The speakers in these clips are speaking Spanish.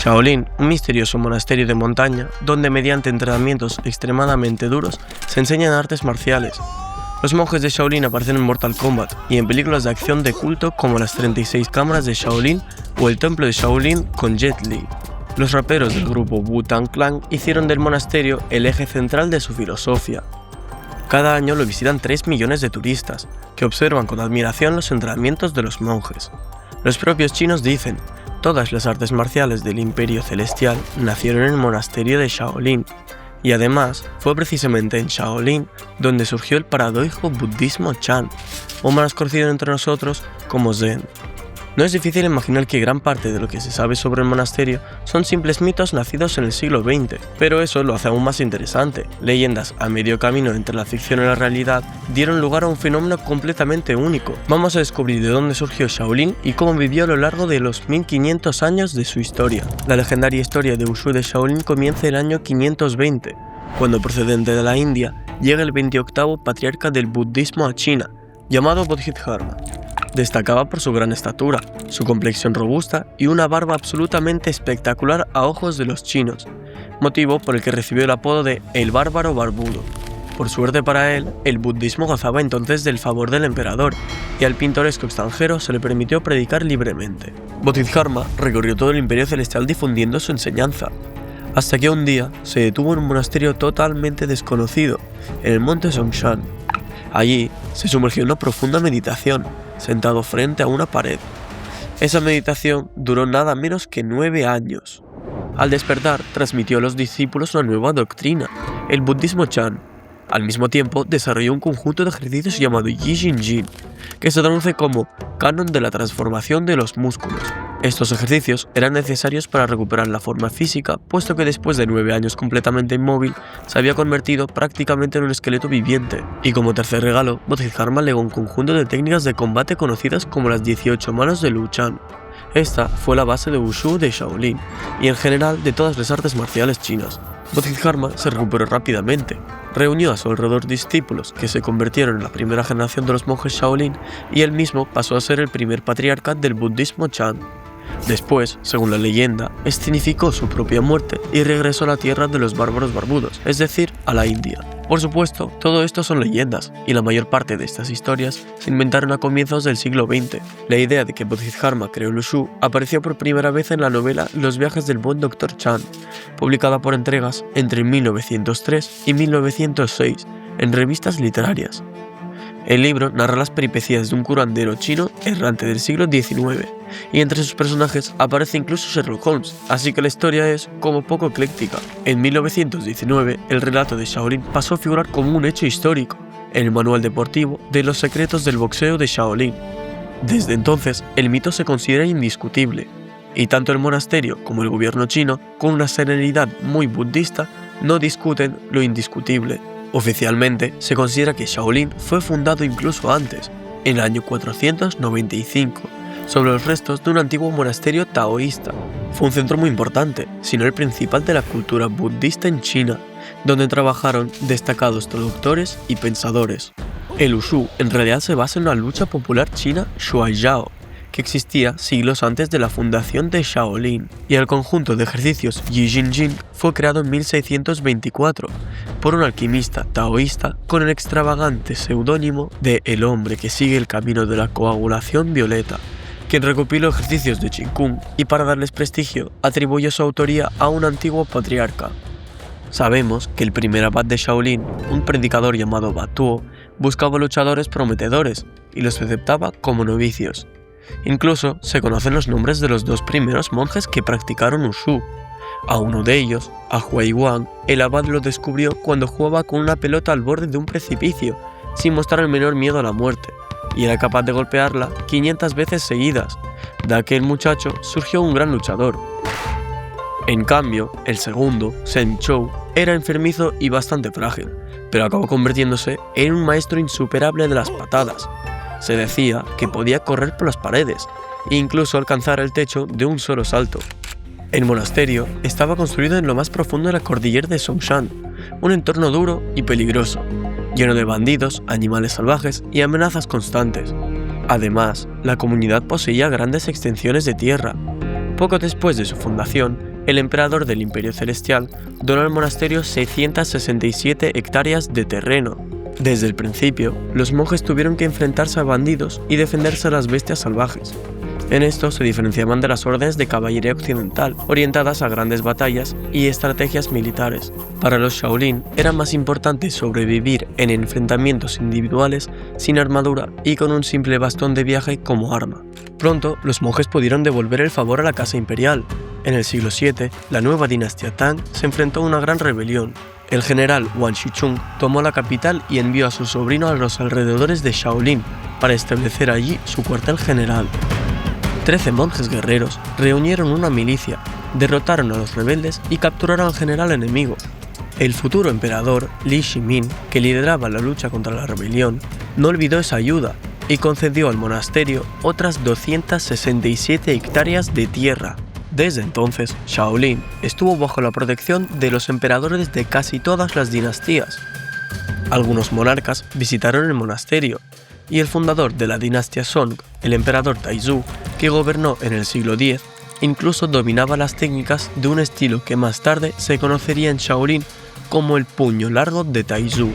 Shaolin, un misterioso monasterio de montaña donde mediante entrenamientos extremadamente duros se enseñan artes marciales. Los monjes de Shaolin aparecen en Mortal Kombat y en películas de acción de culto como las 36 cámaras de Shaolin o el templo de Shaolin con Jet Li. Los raperos del grupo Wu-Tang Clan hicieron del monasterio el eje central de su filosofía. Cada año lo visitan 3 millones de turistas, que observan con admiración los entrenamientos de los monjes. Los propios chinos dicen: todas las artes marciales del Imperio Celestial nacieron en el monasterio de Shaolin, y además fue precisamente en Shaolin donde surgió el paradójico budismo Chan, o más conocido entre nosotros como Zen. No es difícil imaginar que gran parte de lo que se sabe sobre el monasterio son simples mitos nacidos en el siglo XX, pero eso lo hace aún más interesante. Leyendas a medio camino entre la ficción y la realidad dieron lugar a un fenómeno completamente único. Vamos a descubrir de dónde surgió Shaolin y cómo vivió a lo largo de los 1500 años de su historia. La legendaria historia de Wushu de Shaolin comienza en el año 520, cuando procedente de la India llega el 28º patriarca del budismo a China, llamado Bodhidharma. Destacaba por su gran estatura, su complexión robusta y una barba absolutamente espectacular a ojos de los chinos, motivo por el que recibió el apodo de El Bárbaro Barbudo. Por suerte para él, el budismo gozaba entonces del favor del emperador, y al pintoresco extranjero se le permitió predicar libremente. Bodhidharma recorrió todo el Imperio Celestial difundiendo su enseñanza, hasta que un día se detuvo en un monasterio totalmente desconocido, en el monte Songshan. Allí se sumergió en una profunda meditación, sentado frente a una pared. Esa meditación duró nada menos que 9 años. Al despertar, transmitió a los discípulos una nueva doctrina, el budismo Chan. Al mismo tiempo, desarrolló un conjunto de ejercicios llamado Yi Jin Jin, que se traduce como canon de la transformación de los músculos. Estos ejercicios eran necesarios para recuperar la forma física, puesto que después de 9 años completamente inmóvil, se había convertido prácticamente en un esqueleto viviente. Y como tercer regalo, Bodhidharma legó un conjunto de técnicas de combate conocidas como las 18 manos de Lu Chan. Esta fue la base de Wushu de Shaolin, y en general de todas las artes marciales chinas. Bodhidharma se recuperó rápidamente, reunió a su alrededor discípulos que se convirtieron en la primera generación de los monjes Shaolin, y él mismo pasó a ser el primer patriarca del budismo Chan. Después, según la leyenda, escenificó su propia muerte y regresó a la tierra de los bárbaros barbudos, es decir, a la India. Por supuesto, todo esto son leyendas, y la mayor parte de estas historias se inventaron a comienzos del siglo XX. La idea de que Bodhidharma creó el Wushu apareció por primera vez en la novela Los viajes del buen Dr. Chan, publicada por entregas entre 1903 y 1906 en revistas literarias. El libro narra las peripecias de un curandero chino errante del siglo XIX, y entre sus personajes aparece incluso Sherlock Holmes, así que la historia es como poco ecléctica. En 1919, el relato de Shaolin pasó a figurar como un hecho histórico en el manual deportivo de los secretos del boxeo de Shaolin. Desde entonces, el mito se considera indiscutible, y tanto el monasterio como el gobierno chino, con una serenidad muy budista, no discuten lo indiscutible. Oficialmente, se considera que Shaolin fue fundado incluso antes, en el año 495, sobre los restos de un antiguo monasterio taoísta. Fue un centro muy importante, si no el principal de la cultura budista en China, donde trabajaron destacados traductores y pensadores. El Wushu en realidad se basa en una lucha popular china Shuaijiao, que existía siglos antes de la fundación de Shaolin, y el conjunto de ejercicios Yi Jin Jin fue creado en 1624 por un alquimista taoísta con el extravagante seudónimo de El hombre que sigue el camino de la coagulación violeta, quien recopiló ejercicios de Qigong y para darles prestigio atribuyó su autoría a un antiguo patriarca. Sabemos que el primer abad de Shaolin, un predicador llamado Batuo, buscaba luchadores prometedores y los aceptaba como novicios. Incluso se conocen los nombres de los 2 primeros monjes que practicaron Wushu. A uno de ellos, a Huai Wang, el abad lo descubrió cuando jugaba con una pelota al borde de un precipicio, sin mostrar el menor miedo a la muerte, y era capaz de golpearla 500 veces seguidas. De aquel muchacho surgió un gran luchador. En cambio, el segundo, Shen Chou, era enfermizo y bastante frágil, pero acabó convirtiéndose en un maestro insuperable de las patadas. Se decía que podía correr por las paredes e incluso alcanzar el techo de un solo salto. El monasterio estaba construido en lo más profundo de la cordillera de Songshan, un entorno duro y peligroso, lleno de bandidos, animales salvajes y amenazas constantes. Además, la comunidad poseía grandes extensiones de tierra. Poco después de su fundación, el emperador del Imperio Celestial donó al monasterio 667 hectáreas de terreno. Desde el principio, los monjes tuvieron que enfrentarse a bandidos y defenderse de las bestias salvajes. En esto se diferenciaban de las órdenes de caballería occidental, orientadas a grandes batallas y estrategias militares. Para los Shaolin era más importante sobrevivir en enfrentamientos individuales sin armadura y con un simple bastón de viaje como arma. Pronto, los monjes pudieron devolver el favor a la casa imperial. En el siglo VII, la nueva dinastía Tang se enfrentó a una gran rebelión. El general Wang Shichun tomó la capital y envió a su sobrino a los alrededores de Shaolin para establecer allí su cuartel general. 13 monjes guerreros reunieron una milicia, derrotaron a los rebeldes y capturaron al general enemigo. El futuro emperador Li Shimin, que lideraba la lucha contra la rebelión, no olvidó esa ayuda y concedió al monasterio otras 267 hectáreas de tierra. Desde entonces, Shaolin estuvo bajo la protección de los emperadores de casi todas las dinastías. Algunos monarcas visitaron el monasterio, y el fundador de la dinastía Song, el emperador Taizhou, que gobernó en el siglo X, incluso dominaba las técnicas de un estilo que más tarde se conocería en Shaolin como el puño largo de Taizhou.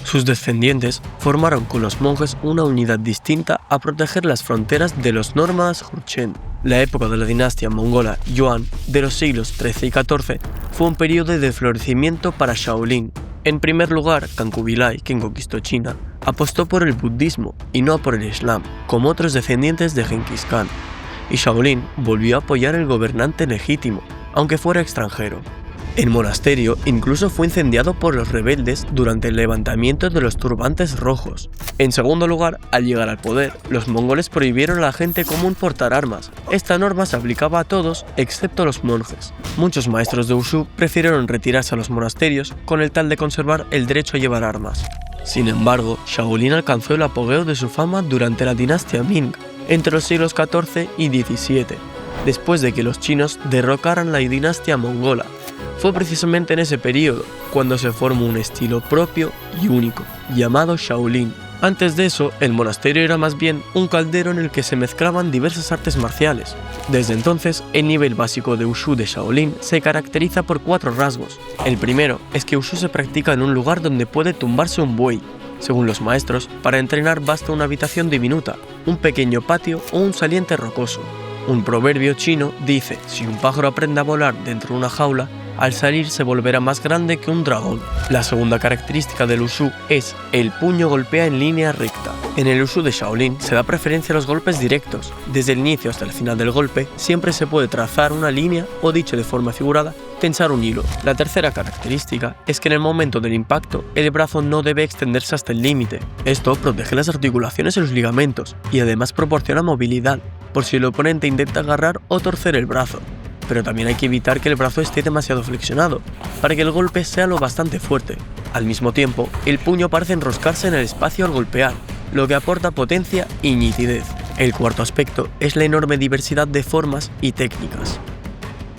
Sus descendientes formaron con los monjes una unidad distinta a proteger las fronteras de los nómadas Jurchen. La época de la dinastía mongola Yuan de los siglos XIII y XIV fue un periodo de florecimiento para Shaolin. En primer lugar, Kang Kubilai, quien conquistó China, apostó por el budismo y no por el islam, como otros descendientes de Genghis Khan, y Shaolin volvió a apoyar el gobernante legítimo, aunque fuera extranjero. El monasterio incluso fue incendiado por los rebeldes durante el levantamiento de los turbantes rojos. En segundo lugar, al llegar al poder, los mongoles prohibieron a la gente común portar armas. Esta norma se aplicaba a todos excepto a los monjes. Muchos maestros de Wushu prefirieron retirarse a los monasterios con el tal de conservar el derecho a llevar armas. Sin embargo, Shaolin alcanzó el apogeo de su fama durante la dinastía Ming, entre los siglos XIV y XVII, después de que los chinos derrocaran la dinastía mongola. Fue precisamente en ese periodo cuando se formó un estilo propio y único, llamado Shaolin. Antes de eso, el monasterio era más bien un caldero en el que se mezclaban diversas artes marciales. Desde entonces, el nivel básico de Wushu de Shaolin se caracteriza por 4 rasgos. El primero es que Wushu se practica en un lugar donde puede tumbarse un buey. Según los maestros, para entrenar basta una habitación diminuta, un pequeño patio o un saliente rocoso. Un proverbio chino dice: si un pájaro aprende a volar dentro de una jaula, al salir se volverá más grande que un dragón. La segunda característica del Wushu es el puño golpea en línea recta. En el Wushu de Shaolin se da preferencia a los golpes directos. Desde el inicio hasta el final del golpe siempre se puede trazar una línea o, dicho de forma figurada, tensar un hilo. La tercera característica es que en el momento del impacto el brazo no debe extenderse hasta el límite. Esto protege las articulaciones y los ligamentos y además proporciona movilidad por si el oponente intenta agarrar o torcer el brazo. Pero también hay que evitar que el brazo esté demasiado flexionado, para que el golpe sea lo bastante fuerte. Al mismo tiempo, el puño parece enroscarse en el espacio al golpear, lo que aporta potencia y nitidez. El cuarto aspecto es la enorme diversidad de formas y técnicas.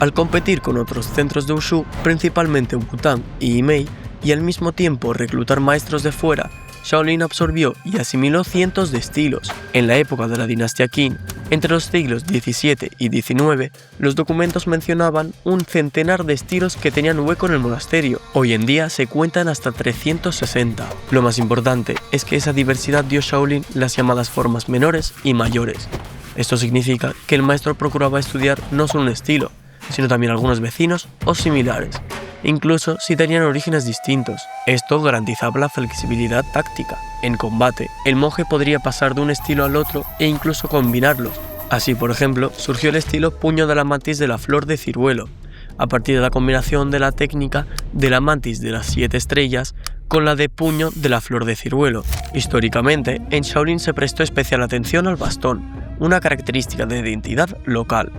Al competir con otros centros de Wushu, principalmente Wutang y Imei, y al mismo tiempo reclutar maestros de fuera, Shaolin absorbió y asimiló cientos de estilos. En la época de la dinastía Qin, entre los siglos XVII y XIX, los documentos mencionaban un centenar de estilos que tenían hueco en el monasterio. Hoy en día se cuentan hasta 360. Lo más importante es que esa diversidad dio a Shaolin las llamadas formas menores y mayores. Esto significa que el maestro procuraba estudiar no solo un estilo, sino también algunos vecinos o similares, incluso si tenían orígenes distintos. Esto garantizaba la flexibilidad táctica. En combate, el monje podría pasar de un estilo al otro e incluso combinarlos. Así, por ejemplo, surgió el estilo puño de la mantis de la flor de ciruelo, a partir de la combinación de la técnica de la mantis de las 7 estrellas con la de puño de la flor de ciruelo. Históricamente, en Shaolin se prestó especial atención al bastón, una característica de identidad local.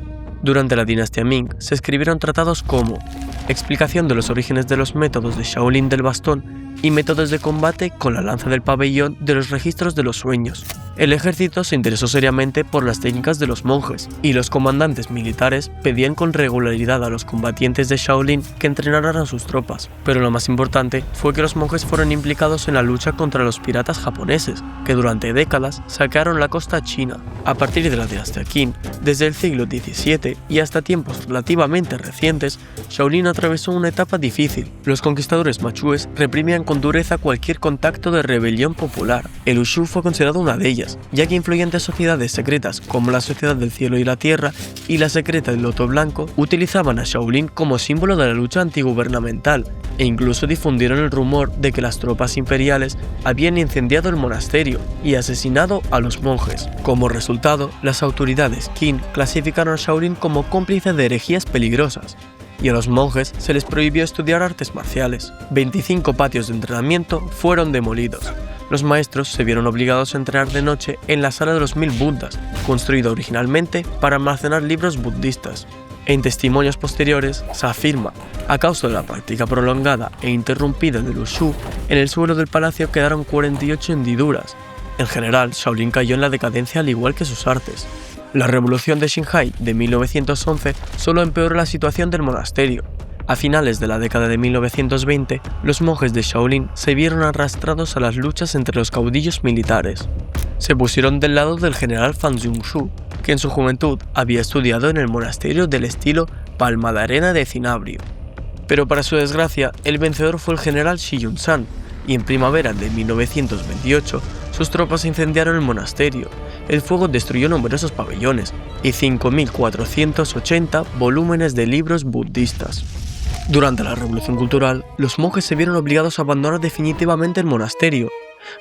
Durante la dinastía Ming se escribieron tratados como Explicación de los orígenes de los métodos de Shaolin del bastón, y métodos de combate con la lanza del pabellón de los registros de los sueños. El ejército se interesó seriamente por las técnicas de los monjes, y los comandantes militares pedían con regularidad a los combatientes de Shaolin que entrenaran a sus tropas, pero lo más importante fue que los monjes fueron implicados en la lucha contra los piratas japoneses, que durante décadas saquearon la costa china. A partir de la dinastía Qin, desde el siglo XVII y hasta tiempos relativamente recientes, Shaolin atravesó una etapa difícil. Los conquistadores manchúes reprimían con dureza cualquier contacto de rebelión popular. El Wushu fue considerado una de ellas, ya que influyentes sociedades secretas como la Sociedad del Cielo y la Tierra y la secreta del Loto Blanco utilizaban a Shaolin como símbolo de la lucha antigubernamental e incluso difundieron el rumor de que las tropas imperiales habían incendiado el monasterio y asesinado a los monjes. Como resultado, las autoridades Qin clasificaron a Shaolin como cómplice de herejías peligrosas, y a los monjes se les prohibió estudiar artes marciales. 25 patios de entrenamiento fueron demolidos. Los maestros se vieron obligados a entrenar de noche en la Sala de los 1000 Budas, construida originalmente para almacenar libros budistas. En testimonios posteriores se afirma, a causa de la práctica prolongada e interrumpida del Wushu, en el suelo del palacio quedaron 48 hendiduras. En general, Shaolin cayó en la decadencia al igual que sus artes. La revolución de Xinhai de 1911 solo empeoró la situación del monasterio. A finales de la década de 1920, los monjes de Shaolin se vieron arrastrados a las luchas entre los caudillos militares. Se pusieron del lado del general Fan Yongzhou, que en su juventud había estudiado en el monasterio del estilo Palma de Arena de Cinabrio. Pero para su desgracia, el vencedor fue el general Shi Yun-san, y en primavera de 1928, sus tropas incendiaron el monasterio. El fuego destruyó numerosos pabellones y 5.480 volúmenes de libros budistas. Durante la Revolución Cultural, los monjes se vieron obligados a abandonar definitivamente el monasterio.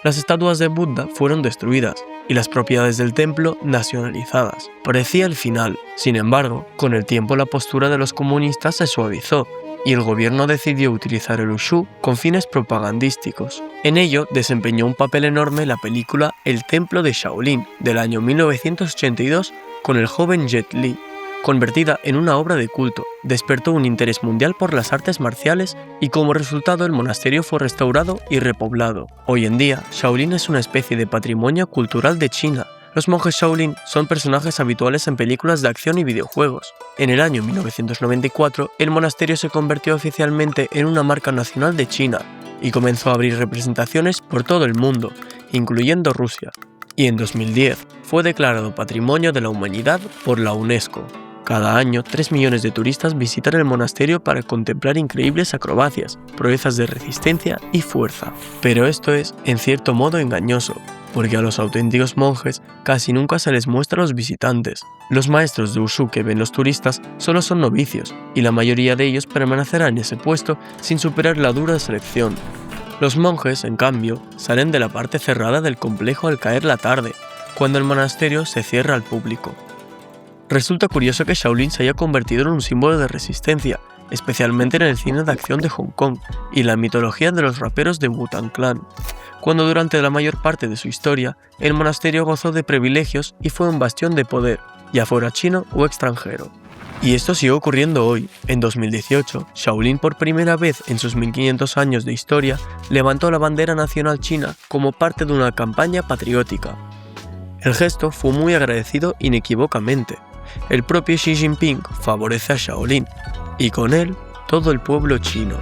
Las estatuas de Buda fueron destruidas y las propiedades del templo nacionalizadas. Parecía el final. Sin embargo, con el tiempo la postura de los comunistas se suavizó y el gobierno decidió utilizar el Wushu con fines propagandísticos. En ello desempeñó un papel enorme la película El Templo de Shaolin del año 1982 con el joven Jet Li. Convertida en una obra de culto, despertó un interés mundial por las artes marciales y como resultado el monasterio fue restaurado y repoblado. Hoy en día, Shaolin es una especie de patrimonio cultural de China. Los monjes Shaolin son personajes habituales en películas de acción y videojuegos. En el año 1994, el monasterio se convirtió oficialmente en una marca nacional de China y comenzó a abrir representaciones por todo el mundo, incluyendo Rusia. Y en 2010 fue declarado Patrimonio de la Humanidad por la UNESCO. Cada año, 3 millones de turistas visitan el monasterio para contemplar increíbles acrobacias, proezas de resistencia y fuerza. Pero esto es, en cierto modo, engañoso, porque a los auténticos monjes casi nunca se les muestra a los visitantes. Los maestros de Wushu que ven los turistas solo son novicios, y la mayoría de ellos permanecerán en ese puesto sin superar la dura selección. Los monjes, en cambio, salen de la parte cerrada del complejo al caer la tarde, cuando el monasterio se cierra al público. Resulta curioso que Shaolin se haya convertido en un símbolo de resistencia, especialmente en el cine de acción de Hong Kong y la mitología de los raperos de Wu-Tang Clan, cuando durante la mayor parte de su historia el monasterio gozó de privilegios y fue un bastión de poder, ya fuera chino o extranjero. Y esto sigue ocurriendo hoy. En 2018, Shaolin por primera vez en sus 1500 años de historia levantó la bandera nacional china como parte de una campaña patriótica. El gesto fue muy agradecido inequívocamente. El propio Xi Jinping favorece a Shaolin, y con él todo el pueblo chino.